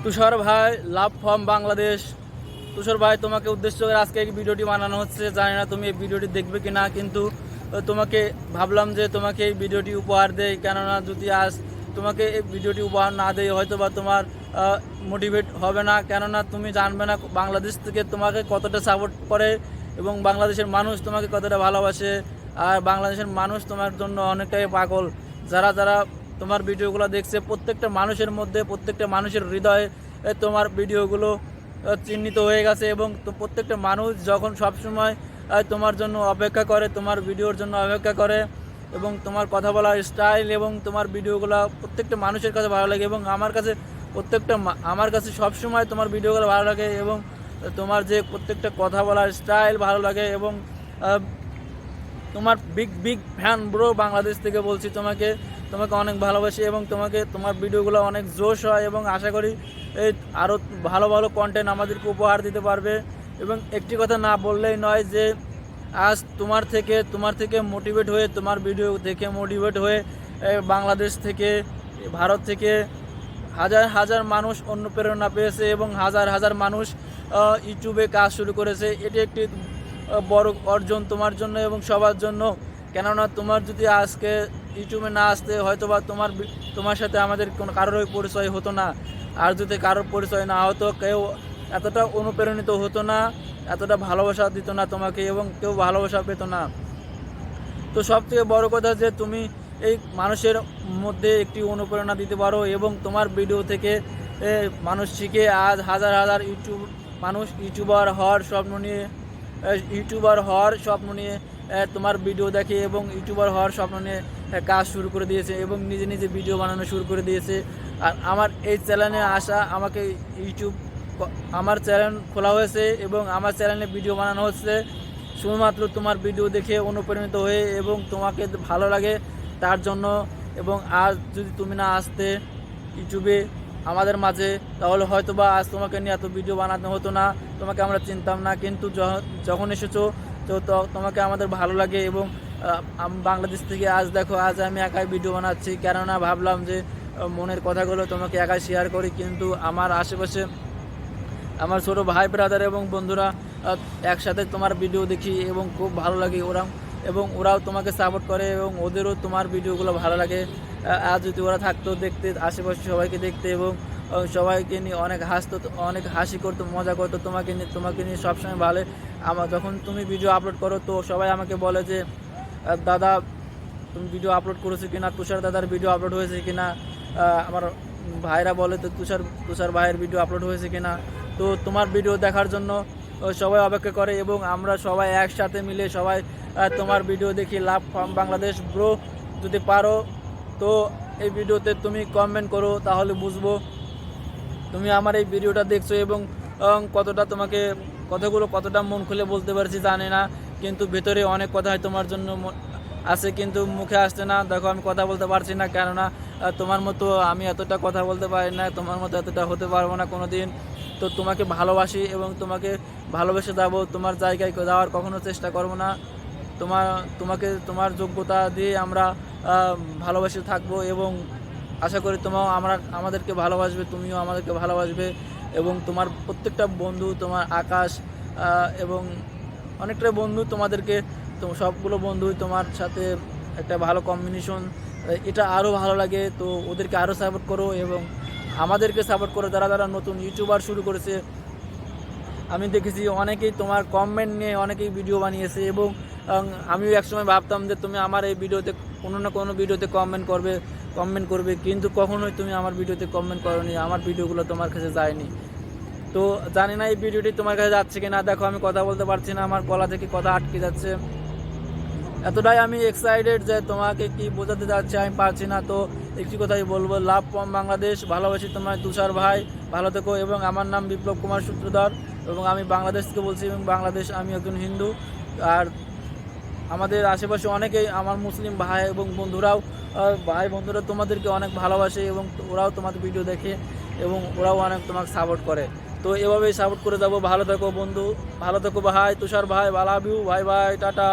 তুষার ভাই, love from Bangladesh. তুষার ভাই, তোমাকে উদ্দেশ্য করে আজকে এই ভিডিওটি বানানো হচ্ছে। জানি না তুমি এই ভিডিওটি দেখবে কিনা, কিন্তু তোমাকে ভাবলাম যে তোমাকে এই ভিডিওটি উপহার দেই। কেননা যদি আজ তোমাকে এই ভিডিওটি উপহার না দেয় হয়তো বা তোমার মোটিভেট হবে না। কেননা তুমি জানবে না বাংলাদেশ থেকে তোমাকে কতটা সাপোর্ট করে এবং বাংলাদেশের মানুষ তোমাকে কতটা ভালোবাসে। আর বাংলাদেশের মানুষ তোমার জন্য অনেকটাই পাগল। যারা যারা তোমার ভিডিওগুলো দেখছে, প্রত্যেকটা মানুষের মধ্যে, প্রত্যেকটা মানুষের হৃদয়ে তোমার ভিডিওগুলো চিহ্নিত হয়ে গেছে। এবং প্রত্যেকটা মানুষ যখন সবসময় তোমার জন্য অপেক্ষা করে, তোমার ভিডিওর জন্য অপেক্ষা করে, এবং তোমার কথা বলার স্টাইল এবং তোমার ভিডিওগুলো প্রত্যেকটা মানুষের কাছে ভালো লাগে। এবং আমার কাছে সবসময় তোমার ভিডিওগুলো ভালো লাগে এবং তোমার যে প্রত্যেকটা কথা বলার স্টাইল ভালো লাগে। এবং তোমার big big fan bro, Bangladesh থেকে বলছি, তোমাকে অনেক ভালোবাসি এবং তোমার ভিডিওগুলো অনেক জোশ হয়। এবং আশা করি এই আরও ভালো ভালো কন্টেন্ট আমাদেরকে উপহার দিতে পারবে। এবং একটি কথা না বললেই নয় যে আজ তোমার থেকে মোটিভেট হয়ে, তোমার ভিডিও দেখে মোটিভেট হয়ে বাংলাদেশ থেকে, ভারত থেকে হাজার হাজার মানুষ অনুপ্রেরণা পেয়েছে এবং হাজার হাজার মানুষ ইউটিউবে কাজ শুরু করেছে। এটি একটি বড় অর্জন তোমার জন্য এবং সবার জন্য। কেননা তোমার যদি আজকে ইউটিউবে না আসতে হয়তোবা তোমার সাথে আমাদের কোনো কারোরই পরিচয় হতো না। আর যদি কারোর পরিচয় না হতো, কেউ এতটা অনুপ্রেরণিত হতো না, এতটা ভালোবাসা দিত না তোমাকে এবং কেউ ভালোবাসা পেত না। তো সবথেকে বড় কথা যে তুমি এই মানুষের মধ্যে একটি অনুপ্রেরণা দিতে পারো এবং তোমার ভিডিও থেকে মানুষ শিখে আজ হাজার হাজার ইউটিউবার হওয়ার স্বপ্ন নিয়ে তোমার ভিডিও দেখে এবং ইউটিউবার হওয়ার স্বপ্ন নিয়ে কাজ শুরু করে দিয়েছে এবং নিজে নিজে ভিডিও বানানো শুরু করে দিয়েছে। আর আমার এই চ্যানেলে আসা, আমার চ্যানেল খোলা হয়েছে এবং আমার চ্যানেলে ভিডিও বানানো হচ্ছে শুধুমাত্র তোমার ভিডিও দেখে অনুপ্রাণিত হয়ে এবং তোমাকে ভালো লাগে তার জন্য। এবং আজ যদি তুমি না আসতে ইউটিউবে আমাদের মাঝে, তাহলে হয়তোবা আজ তোমাকে নিয়ে এত ভিডিও বানাতে হতো না, তোমাকে আমরা চিনতাম না। কিন্তু যখন এসেছো তো তোমাকে আমাদের ভালো লাগে। এবং বাংলাদেশ থেকে আজ দেখো, আজ আমি একাই ভিডিও বানাচ্ছি, কেননা ভাবলাম যে মনের কথাগুলো তোমাকে একাই শেয়ার করি। কিন্তু আমার আশেপাশে আমার ছোটো ভাই ব্রাদার এবং বন্ধুরা একসাথে তোমার ভিডিও দেখি এবং খুব ভালো লাগে ওরাও তোমাকে সাপোর্ট করে এবং ওদেরও তোমার ভিডিওগুলো ভালো লাগে। আজ যদি ওরা থাকতো দেখতে, আশেপাশে সবাইকে দেখতে এবং সবাইকে নিয়ে অনেক হাসি করতো, মজা করতো তোমাকে নিয়ে সবসময় ভালো। যখন তুমি ভিডিও আপলোড করো তো সবাই আমাকে বলে যে দাদা তুমি ভিডিও আপলোড করেছো কিনা, তুষার দাদার ভিডিও আপলোড হয়েছে কিনা। আমার ভাইরা বলে তো তুষার ভাইয়ের ভিডিও আপলোড হয়েছে কিনা। তো তোমার ভিডিও দেখার জন্য সবাই অপেক্ষা করে এবং আমরা সবাই একসাথে মিলে সবাই তোমার ভিডিও দেখি। লাভ ফ্রম বাংলাদেশ ব্রো, যদি পারো তো এই ভিডিওতে তুমি কমেন্ট করো, তাহলে বুঝবো তুমি আমার এই ভিডিওটা দেখছো এবং কথাগুলো কতটা মন খুলে বলতে পারছি জানি না। কিন্তু ভেতরে অনেক কথাই তোমার জন্য আছে, কিন্তু মুখে আসছে না। দেখো আমি কথা বলতে পারছি না, কেননা তোমার মতো আমি এতটা কথা বলতে পারি না, তোমার মতো এতটা হতে পারবো না কোনো দিন। তো তোমাকে ভালোবাসি এবং তোমাকে ভালোবেসে যাবো, তোমার জায়গায় যাওয়ার কখনো চেষ্টা করবো না। তোমার যোগ্যতা দিয়ে আমরা ভালোবাসে থাকবো এবং আশা করি আমাদেরকে ভালোবাসবে, তুমিও আমাদেরকে ভালোবাসবে। এবং তোমার প্রত্যেকটা বন্ধু, তোমার আকাশ এবং অনেকটা বন্ধু, সবগুলো বন্ধুই তোমার সাথে একটা ভালো কম্বিনেশন, এটা আরও ভালো লাগে। তো ওদেরকে আরও সাপোর্ট করো এবং আমাদেরকে সাপোর্ট করো। যারা নতুন ইউটিউবার শুরু করেছে, আমি দেখেছি অনেকেই তোমার কমেন্ট নিয়ে অনেকেই ভিডিও বানিয়েছে এবং আমিও একসময় ভাবতাম যে তুমি আমার এই ভিডিওতে কোনো না কোনো ভিডিওতে কমেন্ট করবে, কিন্তু কখনোই তুমি আমার ভিডিওতে কমেন্ট করোনি, আমার ভিডিওগুলো তোমার কাছে যায়নি। তো জানি না এই ভিডিওটি তোমার কাছে যাচ্ছে কি না। দেখো আমি কথা বলতে পারছি না, আমার গলা থেকে কথা আটকে যাচ্ছে, এতটাই আমি এক্সাইটেড যে তোমাকে কি বোঝাতে যাচ্ছে আমি পারছি না। তো একটি কথাই বলবো, লাভ ফ্রম বাংলাদেশ, ভালোবাসি তোমার তুষার ভাই, ভালো থেকো। এবং আমার নাম বিপ্লব কুমার সূত্রধর এবং আমি বাংলাদেশ থেকে বলছি এবং বাংলাদেশ, আমি একজন হিন্দু। আর আমাদের আশেপাশে অনেকেই আমার মুসলিম ভাই এবং বন্ধুরা তোমাদেরকে অনেক ভালোবাসে এবং ওরাও তোমাদের ভিডিও দেখে এবং ওরাও অনেক তোমাকে সাপোর্ট করে। তো এভাবেই সাপোর্ট করে যাবো। ভালো থেকো বন্ধু, ভালো থেকো ভাই তুষার ভাই, love you, bye bye, tata.